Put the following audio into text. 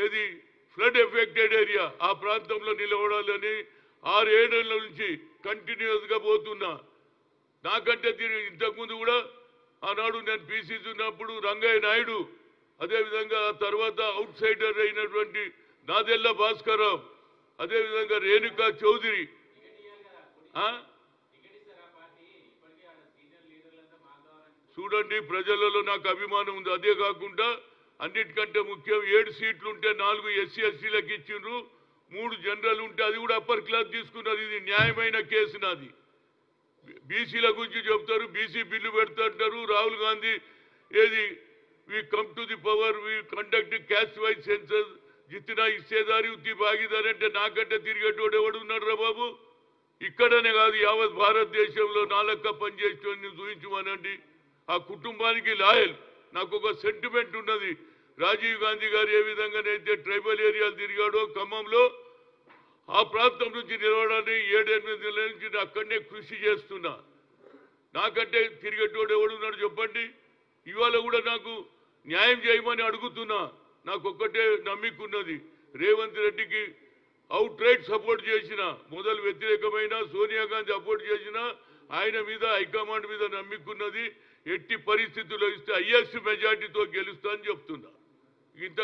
ఏది flood affected area ఆ ప్రాంతంలో నిలబడాలని 6-7 ఏళ్ల నుంచి కంటిన్యూస్గా పోతున్నా. నాకంటే ఇంతకుముందు కూడా ఆనాడు నేను పీసీసీ ఉన్నప్పుడు రంగయ్య నాయుడు, అదేవిధంగా తర్వాత అవుట్ సైడర్ అయినటువంటి నాదెల్ల భాస్కరరావు, అదేవిధంగా రేణుకా చౌదరి. చూడండి, ప్రజలలో నాకు అభిమానం ఉంది. అదే కాకుండా అన్నిటికంటే ముఖ్యం 7 సీట్లు ఉంటే 4 ఎస్సీ ఎస్టీలకు ఇచ్చిండ్రు, 3 జనరల్ ఉంటే అది కూడా అప్పర్ క్లాస్ తీసుకున్నారు. ఇది న్యాయమైన కేసు నాది. బీసీల గురించి చెప్తారు, బీసీ బిల్లు పెడతారు. రాహుల్ గాంధీ ఏది we come to the power, we conduct caste wise census, జిత్తినా ఇచ్చేదారి ఉత్తి భాగీదారి అంటే నాకంటే తిరిగేటోడు ఎవడున్నాడు రా బాబు? ఇక్కడనే కాదు, యావత్ భారతదేశంలో నాలక్క పనిచేసేటోడిని చూపించమనండి. ఆ కుటుంబానికి లాయల్. నాకు ఒక సెంటిమెంట్ ఉన్నది. రాజీవ్ గాంధీ గారు ఏ విధంగానైతే ట్రైబల్ ఏరియాలు తిరిగాడో ఖమ్మంలో, ఆ ప్రాంతం నుంచి నిలవడాన్ని 7-8 నెలల నుంచి అక్కడనే కృషి చేస్తున్నా. నాకంటే తిరిగేటోడు ఎవడున్నాడు చెప్పండి? ఇవాళ కూడా నాకు న్యాయం చేయమని అడుగుతున్నా. నాకు ఒక్కటే నమ్మికున్నది, రేవంత్ రెడ్డికి అవుట్ రైట్ సపోర్ట్ చేసిన, మొదలు వ్యతిరేకమైన సోనియా గాంధీ సపోర్ట్ చేసిన, ఆయన మీద హైకమాండ్ మీద నమ్మికున్నది. ఎట్టి పరిస్థితుల్లో ఇస్తే హైయెస్ట్ మెజార్టీతో గెలుస్తా అని చెప్తున్నా. ఇంత